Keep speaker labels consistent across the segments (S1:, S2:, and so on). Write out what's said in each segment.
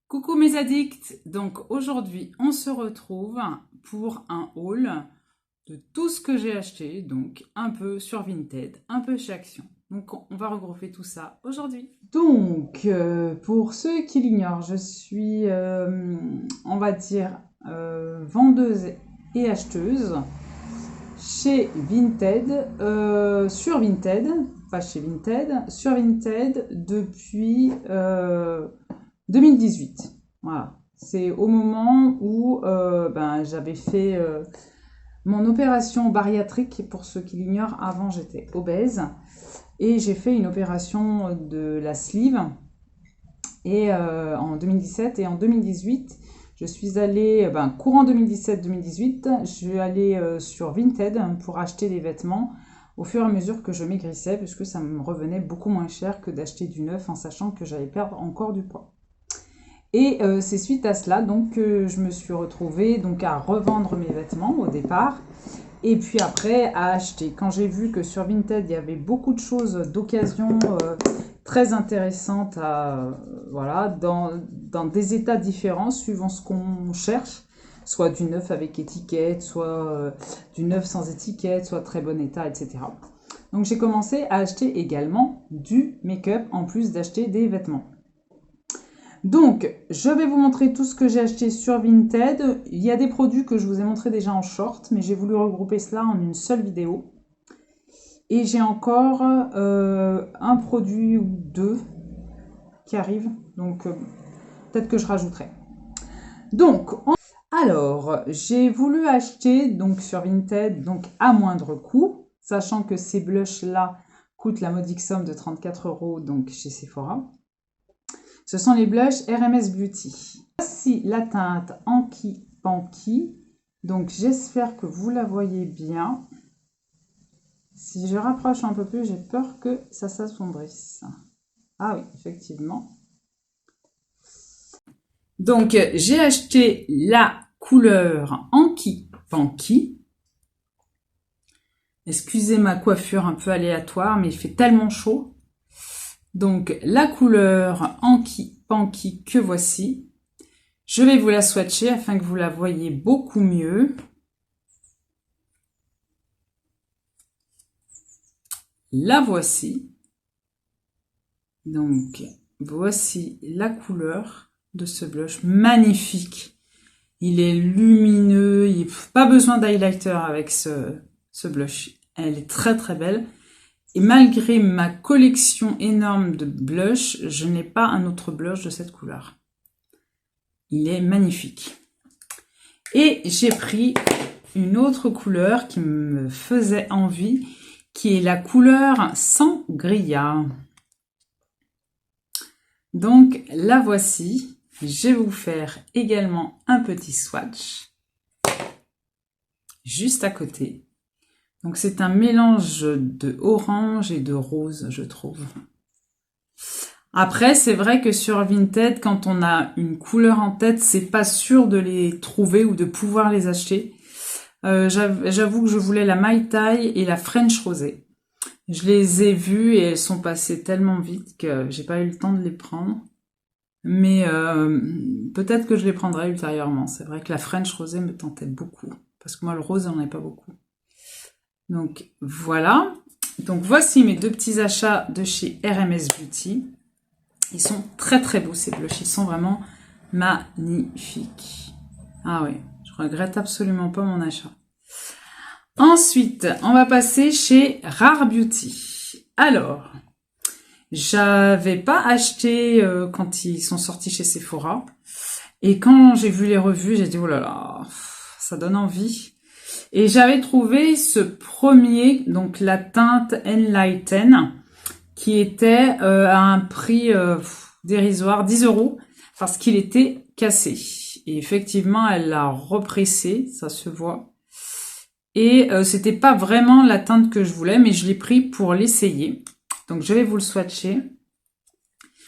S1: Coucou mes addicts, donc aujourd'hui on se retrouve pour un haul de tout ce que j'ai acheté, donc un peu sur Vinted, un peu chez Action. Donc on va regrouper tout ça aujourd'hui. Donc pour ceux qui l'ignorent, je suis on va dire vendeuse et acheteuse chez Vinted, sur Vinted, pas chez Vinted, sur Vinted depuis 2018. Voilà. C'est au moment où j'avais fait mon opération bariatrique. Pour ceux qui l'ignorent, avant j'étais obèse. Et j'ai fait une opération de la sleeve en 2017. Et en 2018, je suis allée, courant 2017-2018, je suis allée sur Vinted pour acheter des vêtements au fur et à mesure que je maigrissais, puisque ça me revenait beaucoup moins cher que d'acheter du neuf en sachant que j'allais perdre encore du poids. Et c'est suite à cela donc que je me suis retrouvée donc à revendre mes vêtements au départ et puis après à acheter. Quand j'ai vu que sur Vinted il y avait beaucoup de choses d'occasion très intéressantes voilà, dans des états différents suivant ce qu'on cherche, soit du neuf avec étiquette, soit du neuf sans étiquette, soit très bon état, etc. Donc j'ai commencé à acheter également du make-up en plus d'acheter des vêtements. Donc, je vais vous montrer tout ce que j'ai acheté sur Vinted. Il y a des produits que je vous ai montrés déjà en short, mais j'ai voulu regrouper cela en une seule vidéo. Et j'ai encore un produit ou deux qui arrivent, donc peut-être que je rajouterai. Donc, alors, j'ai voulu acheter donc sur Vinted donc à moindre coût, sachant que ces blushs-là coûtent la modique somme de 34 € donc chez Sephora. Ce sont les blushs RMS Beauty. Voici la teinte Anki Panky. Donc j'espère que vous la voyez bien. Si je rapproche un peu plus, j'ai peur que ça s'assombrisse. Ah oui, effectivement. Donc j'ai acheté la couleur Anki Panky. Excusez ma coiffure un peu aléatoire, mais il fait tellement chaud. Donc la couleur Anki Panky que voici. Je vais vous la swatcher afin que vous la voyez beaucoup mieux. La voici. Donc voici la couleur de ce blush magnifique. Il est lumineux, il n'y a pas besoin d'highlighter avec ce blush. Elle est très très belle. Et malgré ma collection énorme de blush, je n'ai pas un autre blush de cette couleur. Il est magnifique. Et j'ai pris une autre couleur qui me faisait envie, qui est la couleur Sangria. Donc la voici. Je vais vous faire également un petit swatch juste à côté. Donc c'est un mélange de orange et de rose, je trouve. Après, c'est vrai que sur Vinted, quand on a une couleur en tête, c'est pas sûr de les trouver ou de pouvoir les acheter. J'avoue que je voulais la Mai Tai et la French Rosé. Je les ai vues et elles sont passées tellement vite que j'ai pas eu le temps de les prendre. Mais peut-être que je les prendrai ultérieurement. C'est vrai que la French Rosé me tentait beaucoup. Parce que moi, le rose, j'en ai pas beaucoup. Donc voilà. Donc voici mes deux petits achats de chez RMS Beauty. Ils sont très très beaux ces blushs. Ils sont vraiment magnifiques. Ah oui, je regrette absolument pas mon achat. Ensuite, on va passer chez Rare Beauty. Alors, j'avais pas acheté quand ils sont sortis chez Sephora. Et quand j'ai vu les revues, j'ai dit oh là là, ça donne envie. Et j'avais trouvé ce premier, donc la teinte Enlighten, qui était à un prix dérisoire, 10 €, parce qu'il était cassé. Et effectivement, elle l'a repressé, ça se voit. Et c'était pas vraiment la teinte que je voulais, mais je l'ai pris pour l'essayer. Donc je vais vous le swatcher.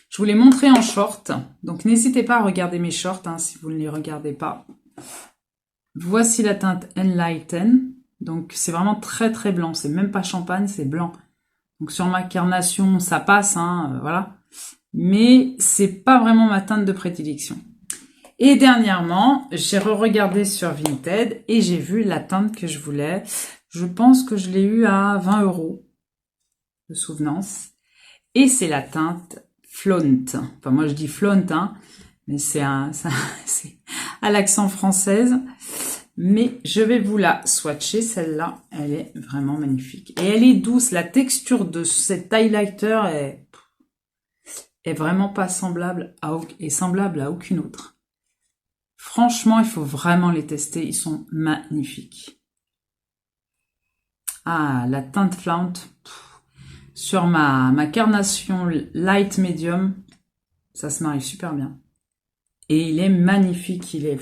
S1: Je vous l'ai montré en short, donc n'hésitez pas à regarder mes shorts si vous ne les regardez pas. Voici la teinte Enlighten. Donc c'est vraiment très très blanc, c'est même pas champagne, c'est blanc. Donc sur ma carnation, ça passe, voilà. mais c'est pas vraiment ma teinte de prédilection. Et dernièrement, j'ai re-regardé sur Vinted et j'ai vu la teinte que je voulais. Je pense que je l'ai eu à 20 € de souvenance. Et c'est la teinte Flaunt. Enfin, moi je dis Flaunt, hein, mais c'est c'est à l'accent française. Mais je vais vous la swatcher, celle-là. Elle est vraiment magnifique. Et elle est douce. La texture de cet highlighter est vraiment pas semblable à aucune autre. Franchement, il faut vraiment les tester. Ils sont magnifiques. Ah, la teinte Flaunt. Sur ma carnation light medium, ça se marie super bien. Et il est magnifique. Il est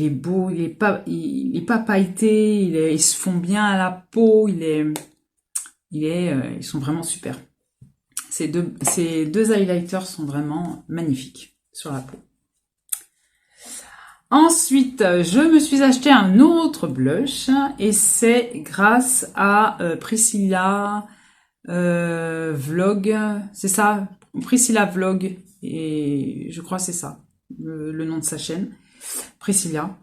S1: beau. Il est pas pailleté. Ils se font bien à la peau. Ils sont vraiment super. Ces deux highlighters sont vraiment magnifiques sur la peau. Ensuite, je me suis acheté un autre blush et c'est grâce à Priscilla Vlog, c'est ça, Priscilla Vlog, et je crois que c'est ça, le nom de sa chaîne, Priscilla.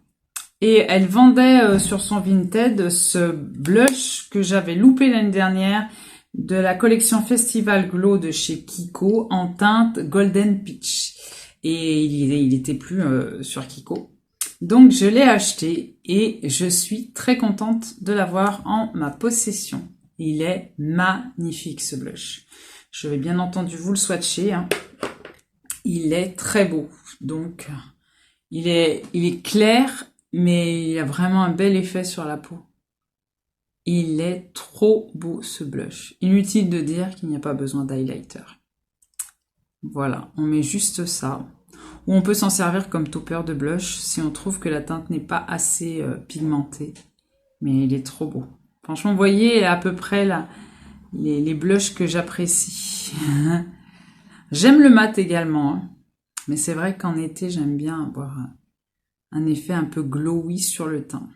S1: Et elle vendait sur son Vinted ce blush que j'avais loupé l'année dernière de la collection Festival Glow de chez Kiko en teinte Golden Peach. Et il était plus sur Kiko. Donc je l'ai acheté et je suis très contente de l'avoir en ma possession. Il est magnifique ce blush. Je vais bien entendu vous le swatcher, hein. Il est très beau. Donc il est clair, mais il a vraiment un bel effet sur la peau. Il est trop beau ce blush. Inutile de dire qu'il n'y a pas besoin d'highlighter. Voilà, on met juste ça. Ou on peut s'en servir comme topper de blush si on trouve que la teinte n'est pas assez pigmentée. Mais il est trop beau. Franchement, vous voyez à peu près là, les blushs que j'apprécie. J'aime le mat également. Hein. Mais c'est vrai qu'en été, j'aime bien avoir un effet un peu glowy sur le teint.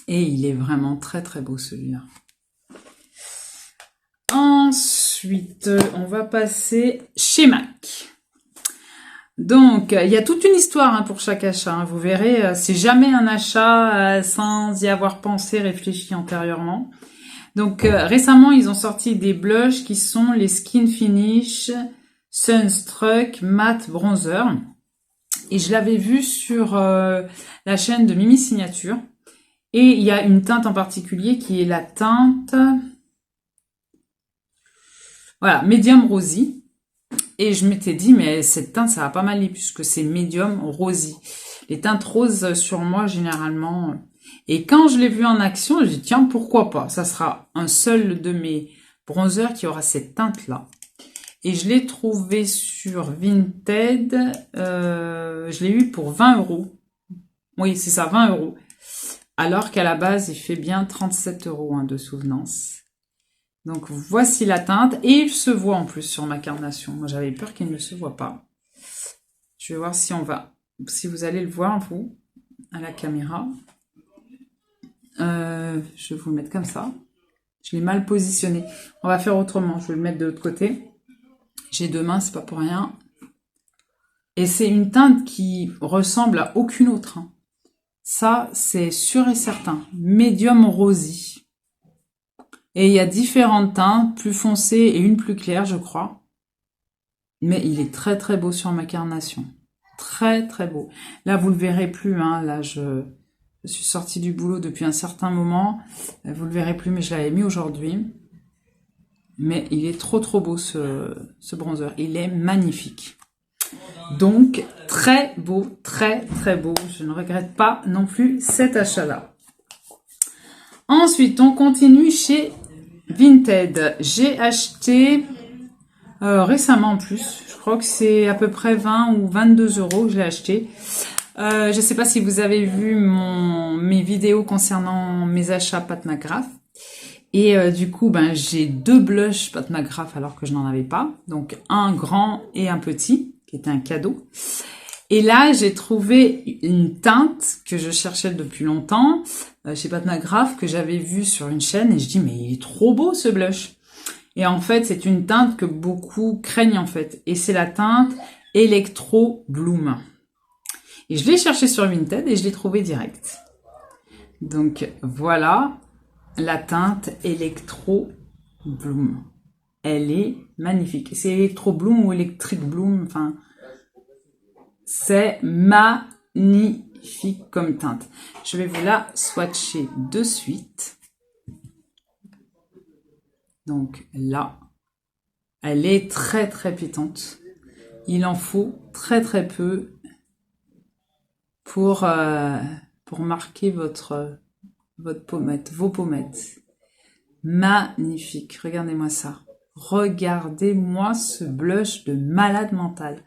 S1: Et il est vraiment très très beau celui-là. Ensuite, on va passer chez MAC. Donc, il y a toute une histoire pour chaque achat. Vous verrez, c'est jamais un achat sans y avoir pensé, réfléchi antérieurement. Donc, récemment, ils ont sorti des blushs qui sont les Skin Finish Sunstruck Matte Bronzer. Et je l'avais vu sur la chaîne de Mimi Signature. Et il y a une teinte en particulier qui est la teinte... Voilà, Medium Rosy. Et je m'étais dit, mais cette teinte, ça va pas mal aller puisque c'est Medium Rosy. Les teintes roses sur moi, généralement. Et quand je l'ai vu en action, j'ai dit, tiens, pourquoi pas? Ça sera un seul de mes bronzers qui aura cette teinte-là. Et je l'ai trouvé sur Vinted. Je l'ai eu pour 20 €. Oui, c'est ça, 20 €. Alors qu'à la base, il fait bien 37 € de souvenance. Donc, voici la teinte. Et il se voit en plus sur ma carnation. Moi, j'avais peur qu'il ne se voit pas. Je vais voir si vous allez le voir, vous, à la caméra. Je vais vous le mettre comme ça. Je l'ai mal positionné. On va faire autrement. Je vais le mettre de l'autre côté. J'ai deux mains, c'est pas pour rien. Et c'est une teinte qui ressemble à aucune autre. Hein. Ça, c'est sûr et certain. Medium Rosy. Et il y a différentes teintes, plus foncées et une plus claire, je crois. Mais il est très très beau sur ma carnation. Très très beau. Là, vous le verrez plus. Hein. Là, je suis sortie du boulot depuis un certain moment. Vous le verrez plus, mais je l'avais mis aujourd'hui. Mais il est trop trop beau ce bronzer. Il est magnifique. Donc, très beau, très très beau. Je ne regrette pas non plus cet achat-là. Ensuite, on continue chez Vinted. J'ai acheté récemment en plus. Je crois que c'est à peu près 20 ou 22 € que je l'ai acheté. Je ne sais pas si vous avez vu mes vidéos concernant mes achats Pat McGrath. Et du coup, j'ai deux blushs Pat McGrath alors que je n'en avais pas. Donc, un grand et un petit, qui était un cadeau. Et là, j'ai trouvé une teinte que je cherchais depuis longtemps chez Pat McGrath, que j'avais vue sur une chaîne. Et je dis, mais il est trop beau ce blush. Et en fait, c'est une teinte que beaucoup craignent en fait. Et c'est la teinte Electro Bloom. Et je l'ai cherché sur Vinted et je l'ai trouvé direct. Donc voilà la teinte Electro Bloom. Elle est magnifique. C'est Electro Bloom ou Electric Bloom, enfin, c'est magnifique comme teinte. Je vais vous la swatcher de suite. Donc là, elle est très très pétante. Il en faut très très peu pour marquer votre pommette, vos pommettes. Magnifique, regardez-moi ça. Regardez-moi ce blush de malade mental.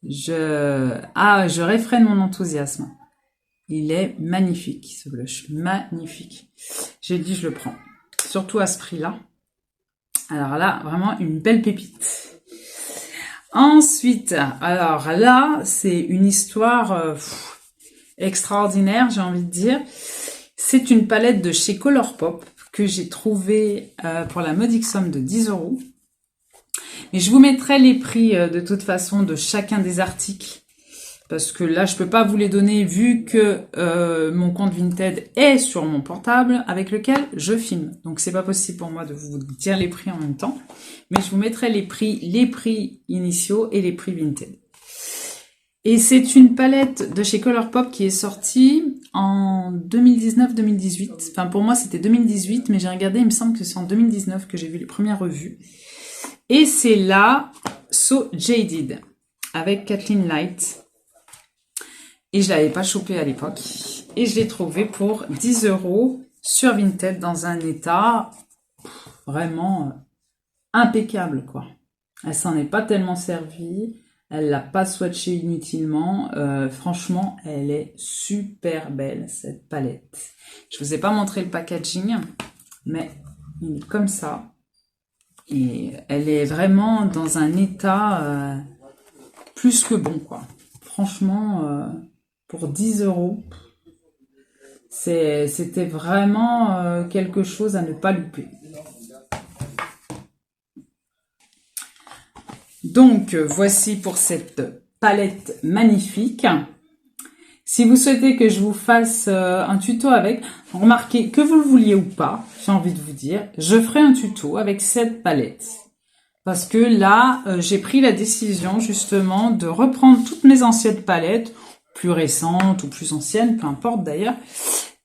S1: Je réfrène mon enthousiasme. Il est magnifique, ce blush. Magnifique. J'ai dit, je le prends. Surtout à ce prix-là. Alors là, vraiment une belle pépite. Ensuite, alors là, c'est une histoire extraordinaire, j'ai envie de dire. C'est une palette de chez Colourpop que j'ai trouvée pour la modique somme de 10 €. Mais je vous mettrai les prix de toute façon de chacun des articles. Parce que là, je peux pas vous les donner vu que mon compte Vinted est sur mon portable avec lequel je filme. Donc, c'est pas possible pour moi de vous dire les prix en même temps. Mais je vous mettrai les prix initiaux et les prix Vinted. Et c'est une palette de chez Colourpop qui est sortie en 2019-2018. Enfin, pour moi, c'était 2018, mais j'ai regardé, il me semble que c'est en 2019 que j'ai vu les premières revues. Et c'est là, So Jaded, avec Kathleen Light. Et je l'avais pas chopé à l'époque. Et je l'ai trouvé pour 10 € sur Vinted dans un état vraiment impeccable, quoi. Elle s'en est pas tellement servie. Elle l'a pas swatché inutilement. Franchement, elle est super belle, cette palette. Je vous ai pas montré le packaging, mais il est comme ça. Et elle est vraiment dans un état plus que bon, quoi. Franchement, pour 10 €, c'était vraiment quelque chose à ne pas louper. Donc, voici pour cette palette magnifique. Si vous souhaitez que je vous fasse un tuto avec, remarquez que vous le vouliez ou pas, j'ai envie de vous dire, je ferai un tuto avec cette palette. Parce que là, j'ai pris la décision justement de reprendre toutes mes anciennes palettes, plus récentes ou plus anciennes, peu importe d'ailleurs,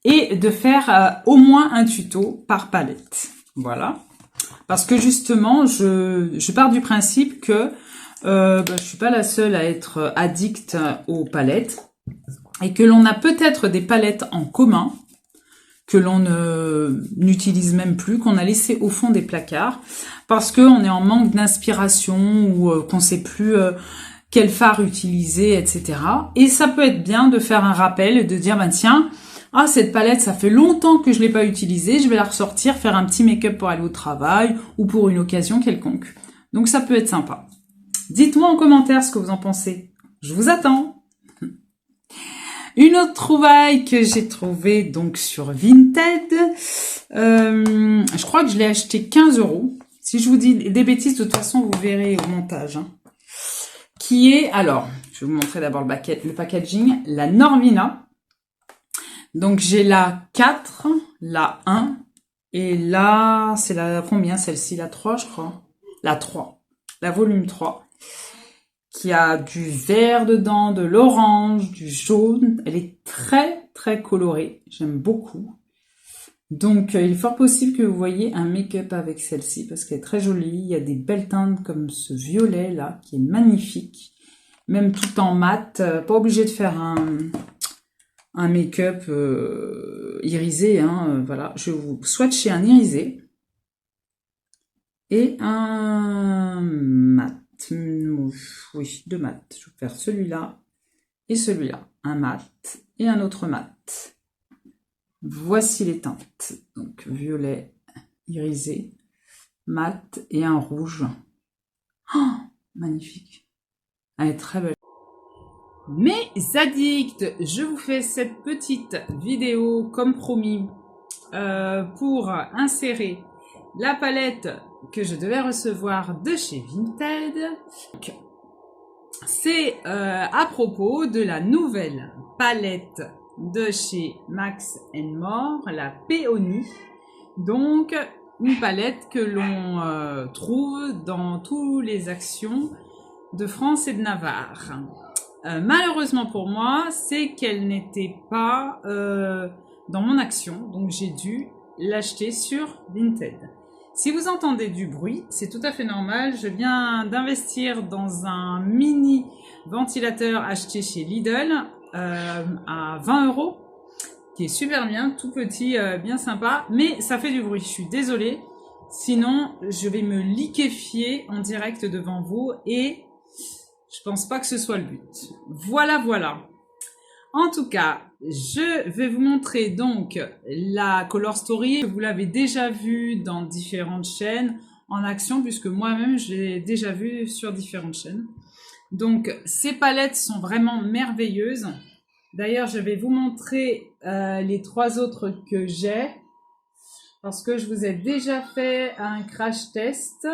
S1: et de faire au moins un tuto par palette. Voilà. Parce que justement, je pars du principe que je suis pas la seule à être addict aux palettes et que l'on a peut-être des palettes en commun que l'on n'utilise même plus, qu'on a laissé au fond des placards parce qu'on est en manque d'inspiration ou qu'on sait plus quel fard utiliser, etc. Et ça peut être bien de faire un rappel et de dire, ben tiens, ah, cette palette, ça fait longtemps que je l'ai pas utilisée, je vais la ressortir, faire un petit make-up pour aller au travail ou pour une occasion quelconque. Donc ça peut être sympa. Dites-moi en commentaire ce que vous en pensez. Je vous attends. Une autre trouvaille que j'ai trouvée donc sur Vinted, je crois que je l'ai acheté 15 €. Si je vous dis des bêtises, de toute façon, vous verrez au montage. Hein. Qui est, alors, je vais vous montrer d'abord le packaging, la Norvina. Donc j'ai la 4, la 1, et là, c'est la combien celle-ci? La 3, je crois. La 3, la volume 3. Qui a du vert dedans, de l'orange, du jaune. Elle est très, très colorée. J'aime beaucoup. Donc, il est fort possible que vous voyez un make-up avec celle-ci parce qu'elle est très jolie. Il y a des belles teintes comme ce violet-là qui est magnifique. Même tout en mat. Pas obligé de faire un make-up irisé. Hein, voilà. Je vais vous swatcher un irisé et un mat. Oui, deux mats. Je vais faire celui-là et celui-là. Un mat et un autre mat. Voici les teintes. Donc, violet, irisé, mat et un rouge. Oh, magnifique. Elle est très belle. Mes addicts, je vous fais cette petite vidéo comme promis pour insérer la palette que je devais recevoir de chez Vinted. C'est à propos de la nouvelle palette de chez Max More, la Peony. Donc, une palette que l'on trouve dans toutes les actions de France et de Navarre. Malheureusement pour moi, c'est qu'elle n'était pas dans mon action, donc j'ai dû l'acheter sur Vinted. Si vous entendez du bruit, c'est tout à fait normal. Je viens d'investir dans un mini ventilateur acheté chez Lidl à 20 €, qui est super bien, tout petit, bien sympa, mais ça fait du bruit. Je suis désolée. Sinon, je vais me liquéfier en direct devant vous et je pense pas que ce soit le but. Voilà, voilà. En tout cas, je vais vous montrer donc la Color Story. Vous l'avez déjà vue dans différentes chaînes en action, puisque moi-même, je l'ai déjà vue sur différentes chaînes. Donc, ces palettes sont vraiment merveilleuses. D'ailleurs, je vais vous montrer les 3 autres que j'ai, parce que je vous ai déjà fait un crash test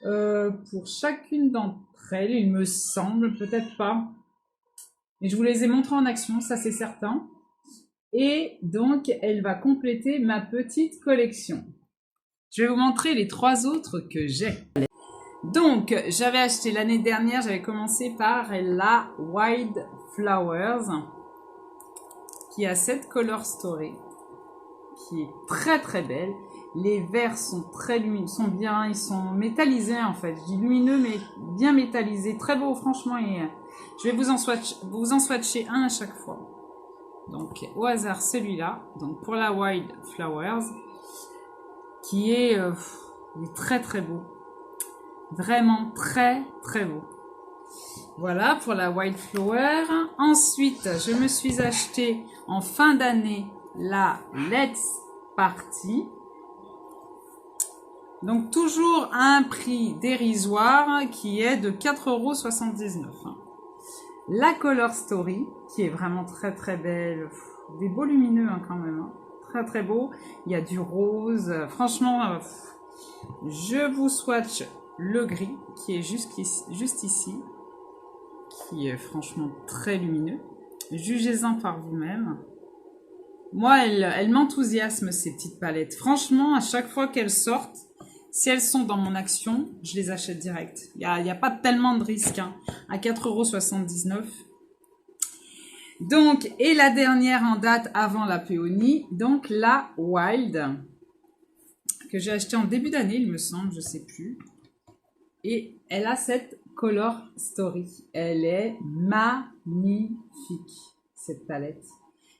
S1: pour chacune d'entre elles, il me semble, peut-être pas. Mais je vous les ai montrées en action, ça c'est certain. Et donc, elle va compléter ma petite collection. Je vais vous montrer les 3 autres que j'ai. Donc, j'avais acheté l'année dernière, j'avais commencé par la Wild Flowers, qui a cette Color Story, qui est très très belle. Les verts sont très lumineux, sont bien, ils sont métallisés en fait. Je dis lumineux, mais bien métallisés, très beau franchement. Et je vais vous en swatcher un à chaque fois. Donc au hasard celui-là. Donc pour la Wild Flowers, qui est, il est très très beau, vraiment très très beau. Voilà pour la Wild Flower. Ensuite, je me suis acheté en fin d'année la Let's Party. Donc toujours à un prix dérisoire qui est de 4,79 €. La Color Story, qui est vraiment très très belle. Des beaux lumineux quand même. Très très beau. Il y a du rose. Franchement, je vous swatch le gris qui est juste ici. Qui est franchement très lumineux. Jugez-en par vous-même. Moi, elles m'enthousiasment ces petites palettes. Franchement, à chaque fois qu'elles sortent, si elles sont dans mon action, je les achète direct. Il n'y a pas tellement de risques, hein, à 4,79 €. Donc, et la dernière en date avant la Peony, donc la Wild, que j'ai achetée en début d'année, il me semble, je sais plus. Et elle a cette Color Story. Elle est magnifique, cette palette.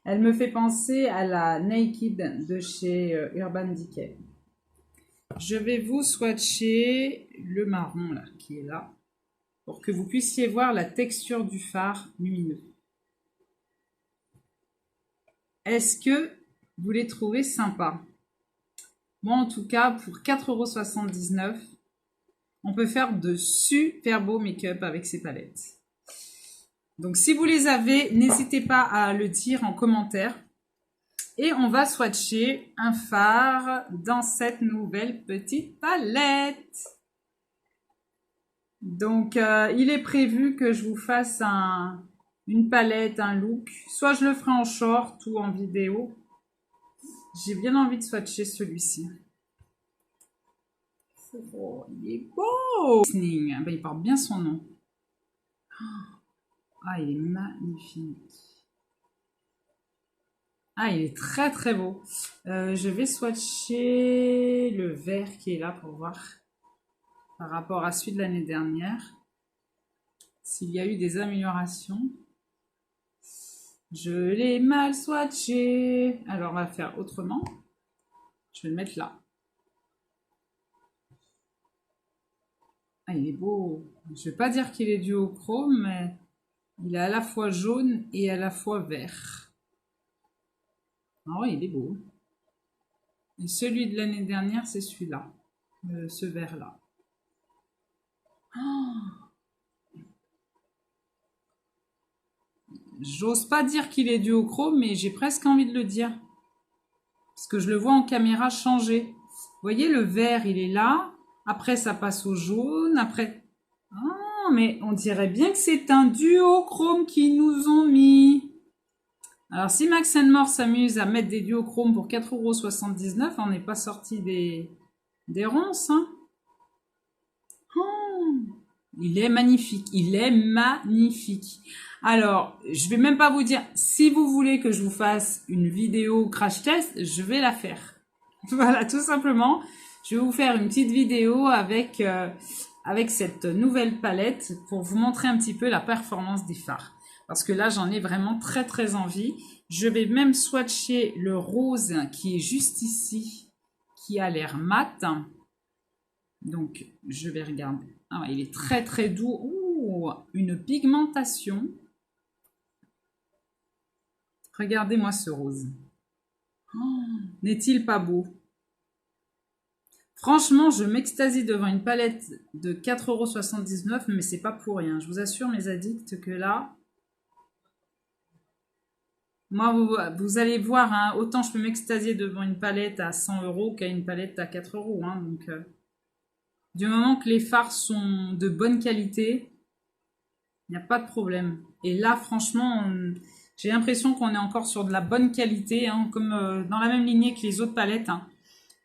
S1: Elle me fait penser à la Naked de chez Urban Decay. Je vais vous swatcher le marron là, qui est là, pour que vous puissiez voir la texture du fard lumineux. Est-ce que vous les trouvez sympas? Moi en tout cas, pour 4,79 €, on peut faire de super beaux make-up avec ces palettes. Donc si vous les avez, n'hésitez pas à le dire en commentaire. Et on va swatcher un fard dans cette nouvelle petite palette. Donc, il est prévu que je vous fasse une palette, un look. Soit je le ferai en short ou en vidéo. J'ai bien envie de swatcher celui-ci. Oh, il est beau! Ben, il porte bien son nom. Ah, il est magnifique. Ah, il est très très beau. Je vais swatcher le vert qui est là pour voir par rapport à celui de l'année dernière s'il y a eu des améliorations. Je l'ai mal swatché. Alors on va faire autrement. Je vais le mettre là. Ah, il est beau. Je vais pas dire qu'il est dû au chrome, mais il est à la fois jaune et à la fois vert. Oh, il est beau. Et celui de l'année dernière, c'est celui-là. Ce vert-là. Oh, j'ose pas dire qu'il est dû au chrome, mais j'ai presque envie de le dire. Parce que je le vois en caméra changer. Vous voyez, le vert, il est là. Après, ça passe au jaune. Après... Ah, mais on dirait bien que c'est un duochrome qu'ils nous ont mis. Alors, si Max & More s'amuse à mettre des duochromes pour 4,79 €, on n'est pas sorti des ronces, hein. Oh, il est magnifique. Il est magnifique. Alors, je vais même pas vous dire, si vous voulez que je vous fasse une vidéo crash test, je vais la faire. Voilà, tout simplement. Je vais vous faire une petite vidéo avec cette nouvelle palette pour vous montrer un petit peu la performance des fards. Parce que là, j'en ai vraiment très très envie. Je vais même swatcher le rose qui est juste ici, qui a l'air mat. Donc, je vais regarder. Ah, il est très très doux. Ouh, une pigmentation. Regardez-moi ce rose. Oh, n'est-il pas beau? Franchement, je m'extasie devant une palette de 4,79 €, mais c'est pas pour rien. Je vous assure, mes addicts, que là... Moi, vous allez voir, hein, autant je peux m'extasier devant une palette à 100 € qu'à une palette à 4 €. Hein, donc, du moment que les fards sont de bonne qualité, il n'y a pas de problème. Et là, franchement, j'ai l'impression qu'on est encore sur de la bonne qualité, hein, comme dans la même lignée que les autres palettes. Hein.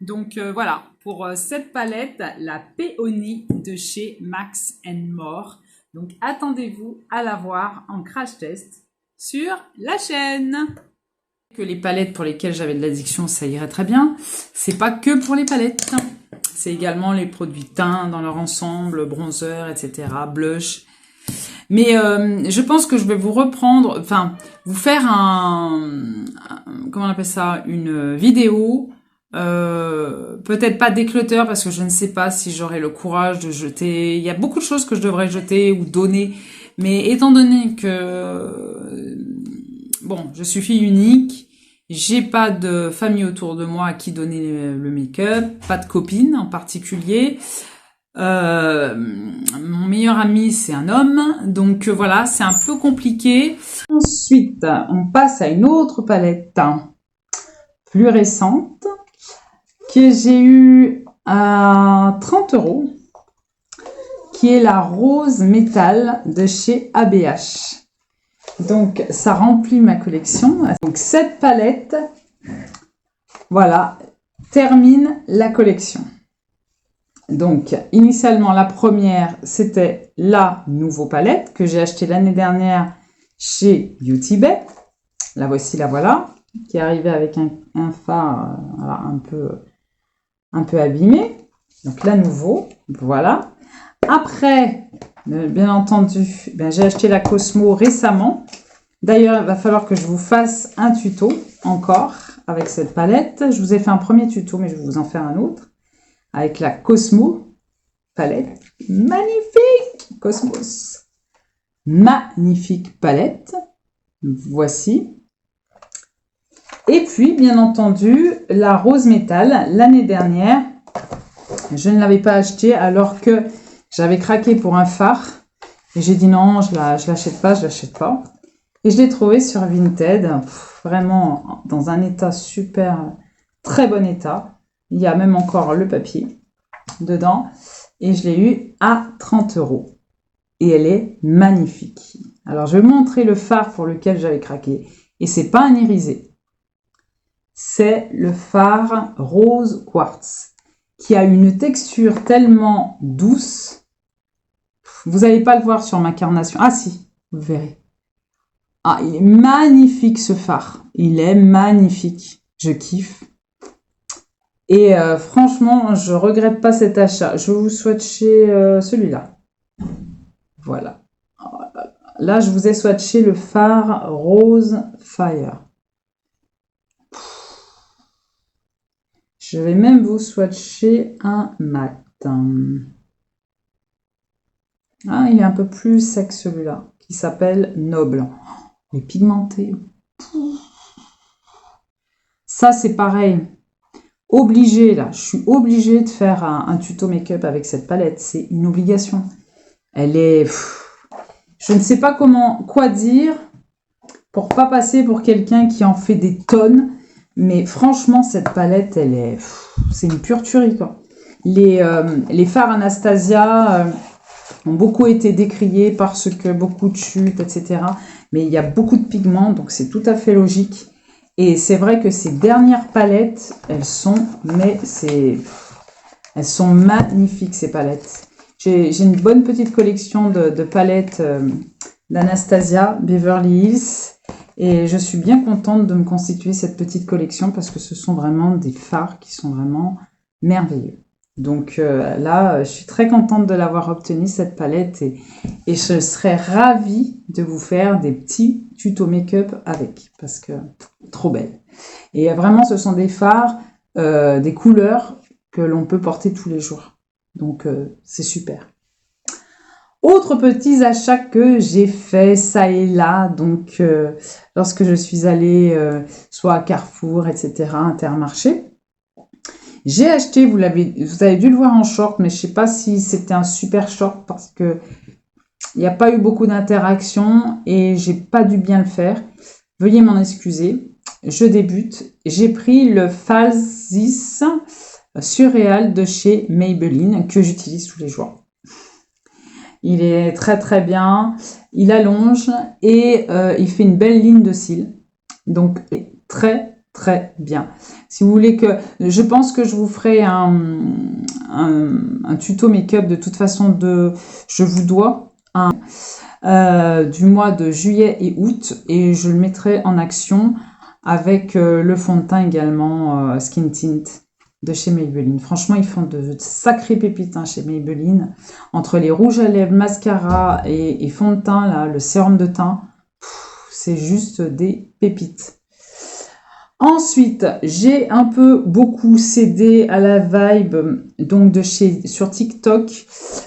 S1: Donc, voilà, pour cette palette, la Peony de chez Max & More. Donc, attendez-vous à la voir en crash test sur la chaîne. Que les palettes pour lesquelles j'avais de l'addiction, ça irait très bien. C'est pas que pour les palettes. C'est également les produits teints dans leur ensemble, bronzer, etc., blush. Mais je pense que je vais vous reprendre, enfin, vous faire comment on appelle ça, une vidéo. Peut-être pas d'éclaiteur parce que je ne sais pas si j'aurai le courage de jeter. Il y a beaucoup de choses que je devrais jeter ou donner. Mais étant donné que, bon, je suis fille unique, j'ai pas de famille autour de moi à qui donner le make-up, pas de copine en particulier. Mon meilleur ami, c'est un homme, donc voilà, c'est un peu compliqué. Ensuite, on passe à une autre palette plus récente que j'ai eue à 30 €. Qui est la rose métal de chez ABH. Donc, ça remplit ma collection. Donc, cette palette, voilà, termine la collection. Donc, initialement, la première, c'était la nouveau palette que j'ai achetée l'année dernière chez Beauty Bay. La voici, la voilà, qui est arrivée avec un fard voilà, un peu abîmé. Donc, la nouveau, voilà. Après, bien entendu, j'ai acheté la Cosmo récemment. D'ailleurs, il va falloir que je vous fasse un tuto encore avec cette palette. Je vous ai fait un premier tuto, mais je vais vous en faire un autre. Avec la Cosmo palette. Magnifique Cosmos. Magnifique palette. Voici. Et puis, bien entendu, la rose métal. L'année dernière, je ne l'avais pas achetée alors que j'avais craqué pour un fard. Et j'ai dit non, je l'achète pas, je l'achète pas. Et je l'ai trouvé sur Vinted. Vraiment dans un état super, très bon état. Il y a même encore le papier dedans. Et je l'ai eu à 30 €. Et elle est magnifique. Alors, je vais vous montrer le fard pour lequel j'avais craqué. Et c'est pas un irisé. C'est le fard rose quartz. Qui a une texture tellement douce. Vous n'allez pas le voir sur ma carnation. Ah si, vous verrez. Ah, il est magnifique ce fard. Il est magnifique. Je kiffe. Et franchement, je regrette pas cet achat. Je vais vous swatcher celui-là. Voilà. Là, je vous ai swatché le fard Rose Fire. Je vais même vous swatcher un mat. Ah, il est un peu plus sec celui-là, qui s'appelle Noble. Il est pigmenté. Ça, c'est pareil. Obligé, là. Je suis obligée de faire un tuto make-up avec cette palette. C'est une obligation. Elle est... Je ne sais pas quoi dire pour pas passer pour quelqu'un qui en fait des tonnes. Mais franchement, cette palette, elle est... C'est une pure tuerie, quoi. Les fards Anastasia ont beaucoup été décriés parce que beaucoup de chutes, etc. Mais il y a beaucoup de pigments, donc c'est tout à fait logique. Et c'est vrai que ces dernières palettes, elles sont magnifiques, ces palettes. J'ai une bonne petite collection de palettes d'Anastasia Beverly Hills. Et je suis bien contente de me constituer cette petite collection parce que ce sont vraiment des fards qui sont vraiment merveilleux. Donc là, je suis très contente de l'avoir obtenue, cette palette. Et je serais ravie de vous faire des petits tutos make-up avec. Parce que trop belle. Et vraiment, ce sont des fards, des couleurs que l'on peut porter tous les jours. Donc c'est super. Autres petits achats que j'ai fait ça et là, donc lorsque je suis allée soit à Carrefour, etc., Intermarché, j'ai acheté, vous avez dû le voir en short, mais je sais pas si c'était un super short parce que il n'y a pas eu beaucoup d'interaction et j'ai pas dû bien le faire. Veuillez m'en excuser. Je débute. J'ai pris le Falsis Surréal de chez Maybelline que j'utilise tous les jours. Il est très très bien, il allonge et il fait une belle ligne de cils. Donc très très bien. Si vous voulez que... Je pense que je vous ferai un tuto make-up de toute façon Je vous dois du mois de juillet et août et je le mettrai en action avec le fond de teint également Skin Tint de chez Maybelline. Franchement, ils font de sacrées pépites chez Maybelline. Entre les rouges à lèvres, mascara et fond de teint, là, le sérum de teint, c'est juste des pépites. Ensuite, j'ai beaucoup cédé à la vibe donc sur TikTok.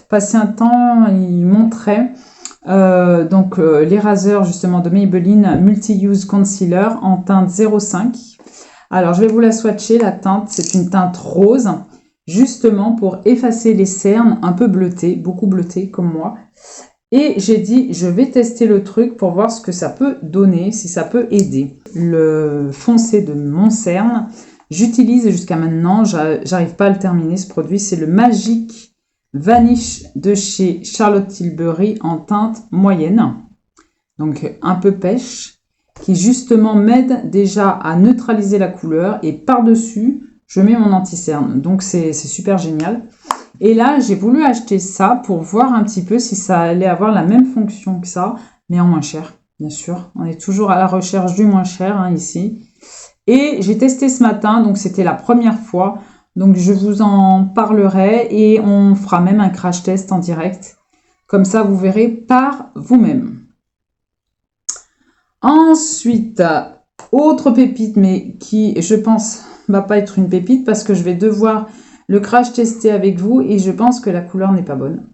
S1: Passé un temps, ils montraient les raseurs justement de Maybelline Multi-Use Concealer en teinte 05. Alors, je vais vous la swatcher, la teinte, c'est une teinte rose, justement pour effacer les cernes un peu bleutées, beaucoup bleutées comme moi. Et j'ai dit, je vais tester le truc pour voir ce que ça peut donner, si ça peut aider. Le foncé de mon cerne, j'utilise jusqu'à maintenant, j'arrive pas à le terminer ce produit, c'est le Magic Vanish de chez Charlotte Tilbury en teinte moyenne. Donc, un peu pêche, qui justement m'aide déjà à neutraliser la couleur et par-dessus, je mets mon anti-cerne. Donc, c'est super génial. Et là, j'ai voulu acheter ça pour voir un petit peu si ça allait avoir la même fonction que ça, mais en moins cher, bien sûr. On est toujours à la recherche du moins cher ici. Et j'ai testé ce matin, donc c'était la première fois. Donc, je vous en parlerai et on fera même un crash test en direct. Comme ça, vous verrez par vous-même. Ensuite, autre pépite, mais qui, je pense, va pas être une pépite parce que je vais devoir le crash tester avec vous et je pense que la couleur n'est pas bonne.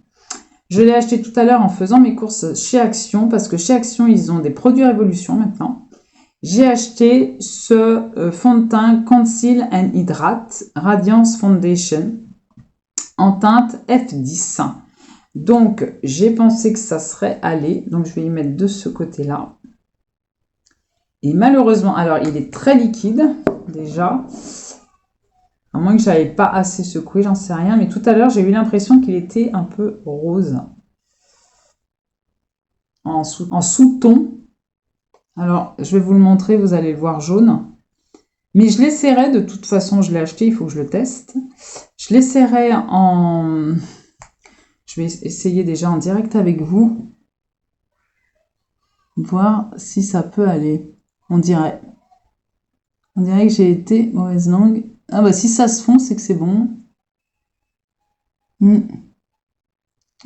S1: Je l'ai acheté tout à l'heure en faisant mes courses chez Action parce que chez Action, ils ont des produits Révolution maintenant. J'ai acheté ce fond de teint Conceal and Hydrate Radiance Foundation en teinte F10. Donc, j'ai pensé que ça serait allé. Donc, je vais y mettre de ce côté-là. Et malheureusement, alors il est très liquide déjà, à moins que je n'avais pas assez secoué, j'en sais rien. Mais tout à l'heure, j'ai eu l'impression qu'il était un peu rose. En sous-ton. Alors, je vais vous le montrer, vous allez le voir jaune. Mais je l'essaierai, de toute façon, je l'ai acheté, il faut que je le teste. Je l'essaierai en... Je vais essayer déjà en direct avec vous. Voir si ça peut aller. On dirait que j'ai été mauvaise langue. Ah bah si ça se fond, c'est que c'est bon.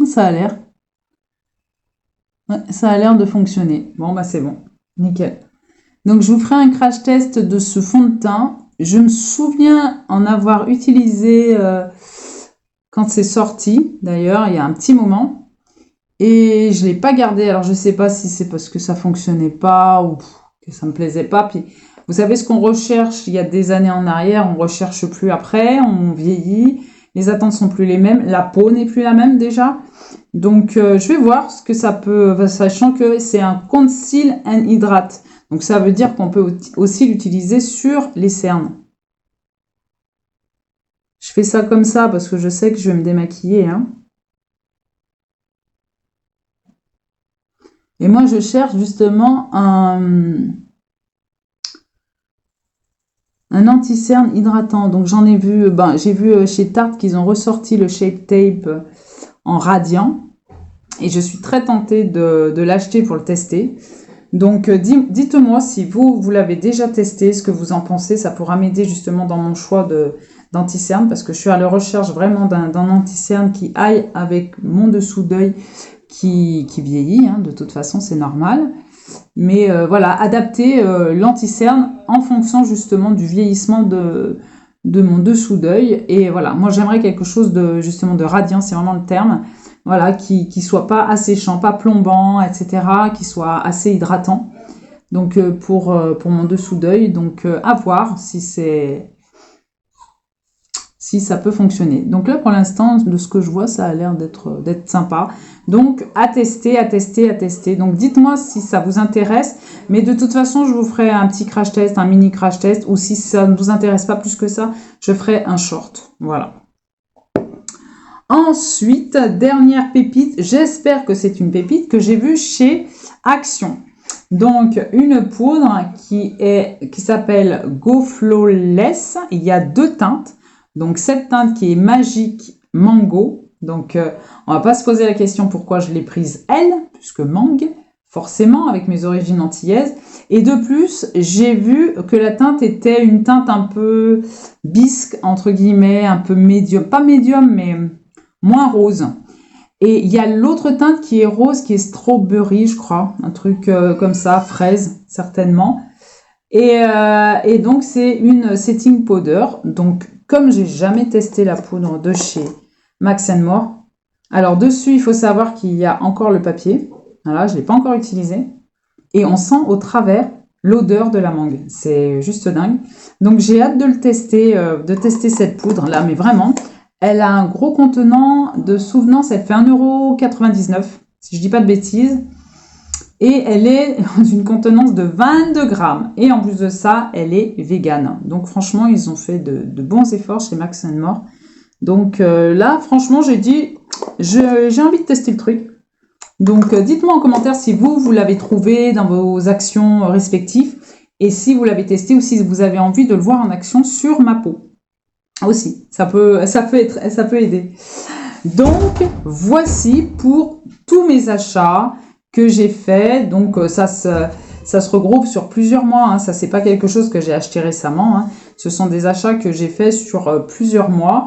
S1: Ça a l'air. Ouais, ça a l'air de fonctionner. Bon bah c'est bon. Nickel. Donc je vous ferai un crash test de ce fond de teint. Je me souviens en avoir utilisé quand c'est sorti. D'ailleurs, il y a un petit moment. Et je ne l'ai pas gardé. Alors je ne sais pas si c'est parce que ça ne fonctionnait pas ou que ça me plaisait pas. Puis vous savez ce qu'on recherche il y a des années en arrière, on recherche plus après, on vieillit, les attentes sont plus les mêmes, la peau n'est plus la même déjà. Donc je vais voir ce que ça peut, sachant que c'est un Conceal and Hydrate. Donc ça veut dire qu'on peut aussi l'utiliser sur les cernes. Je fais ça comme ça parce que je sais que je vais me démaquiller, hein. Et moi, je cherche justement un anti-cerne hydratant. Donc, j'en ai vu, j'ai vu chez Tarte qu'ils ont ressorti le Shape Tape en radiant. Et je suis très tentée de l'acheter pour le tester. Donc, dites-moi si vous l'avez déjà testé, ce que vous en pensez. Ça pourra m'aider justement dans mon choix d'anti-cerne parce que je suis à la recherche vraiment d'un anti-cerne qui aille avec mon dessous d'œil qui vieillit. Hein, de toute façon, c'est normal. Mais voilà, adapter l'anti-cerne en fonction justement du vieillissement de mon dessous d'œil. Et voilà, moi j'aimerais quelque chose justement de radiant, c'est vraiment le terme. Voilà, qui soit pas asséchant, pas plombant, etc. Qui soit assez hydratant. Donc pour mon dessous d'œil, donc à voir si ça peut fonctionner. Donc là, pour l'instant, de ce que je vois, ça a l'air d'être sympa. Donc, à tester. Donc, dites-moi si ça vous intéresse. Mais de toute façon, je vous ferai un petit crash test, un mini crash test. Ou si ça ne vous intéresse pas plus que ça, je ferai un short. Voilà. Ensuite, dernière pépite. J'espère que c'est une pépite que j'ai vue chez Action. Donc, une poudre qui s'appelle Go Flawless. Il y a 2 teintes. Donc, cette teinte qui est Magique Mango. Donc, on va pas se poser la question pourquoi je l'ai prise elle, puisque mangue, forcément, avec mes origines antillaises. Et de plus, j'ai vu que la teinte était une teinte un peu bisque, entre guillemets, un peu médium. Pas médium, mais moins rose. Et il y a l'autre teinte qui est rose, qui est strawberry, je crois. Un truc comme ça, fraise, certainement. Et donc, c'est une setting powder. Donc, comme j'ai jamais testé la poudre de chez Max & More, alors dessus, il faut savoir qu'il y a encore le papier. Voilà, je ne l'ai pas encore utilisé. Et on sent au travers l'odeur de la mangue. C'est juste dingue. Donc, j'ai hâte de tester cette poudre-là. Mais vraiment, elle a un gros contenant de souvenance. Elle fait 1,99 €, si je ne dis pas de bêtises. Et elle est d'une contenance de 22 grammes. Et en plus de ça, elle est végane. Donc franchement, ils ont fait de bons efforts chez Max & More. Donc là, franchement, j'ai dit, j'ai envie de tester le truc. Donc dites-moi en commentaire si vous l'avez trouvé dans vos actions respectives. Et si vous l'avez testé ou si vous avez envie de le voir en action sur ma peau. Aussi, ça peut aider. Donc, voici pour tous mes achats que j'ai fait. Donc ça se regroupe sur plusieurs mois, hein. Ça c'est pas quelque chose que j'ai acheté récemment, hein. Ce sont des achats que j'ai fait sur plusieurs mois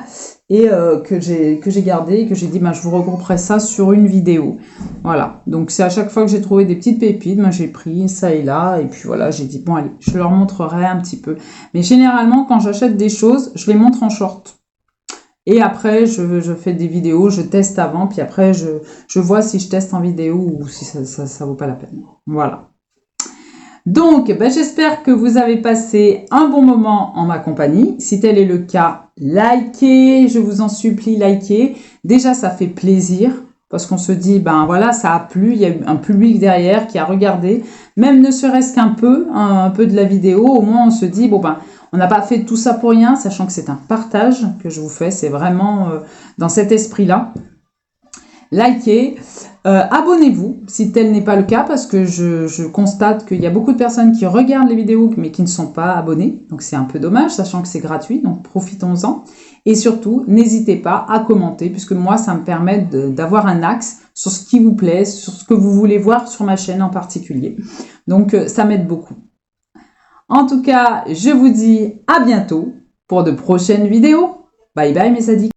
S1: et que j'ai gardé et que j'ai dit je vous regrouperai ça sur une vidéo. Voilà, donc c'est à chaque fois que j'ai trouvé des petites pépites, j'ai pris ça et là et puis voilà, j'ai dit bon allez, je leur montrerai un petit peu. Mais généralement quand j'achète des choses, je les montre en short. Et après, je fais des vidéos, je teste avant, puis après, je vois si je teste en vidéo ou si ça vaut pas la peine. Voilà. Donc, j'espère que vous avez passé un bon moment en ma compagnie. Si tel est le cas, likez, je vous en supplie, likez. Déjà, ça fait plaisir parce qu'on se dit, voilà, ça a plu, il y a un public derrière qui a regardé, même ne serait-ce qu'un peu, un peu de la vidéo, au moins on se dit, on n'a pas fait tout ça pour rien, sachant que c'est un partage que je vous fais. C'est vraiment dans cet esprit-là. Likez, abonnez-vous si tel n'est pas le cas, parce que je constate qu'il y a beaucoup de personnes qui regardent les vidéos mais qui ne sont pas abonnées. Donc c'est un peu dommage, sachant que c'est gratuit, donc profitons-en. Et surtout, n'hésitez pas à commenter, puisque moi, ça me permet d'avoir un axe sur ce qui vous plaît, sur ce que vous voulez voir sur ma chaîne en particulier. Donc ça m'aide beaucoup. En tout cas, je vous dis à bientôt pour de prochaines vidéos. Bye bye mes addicts.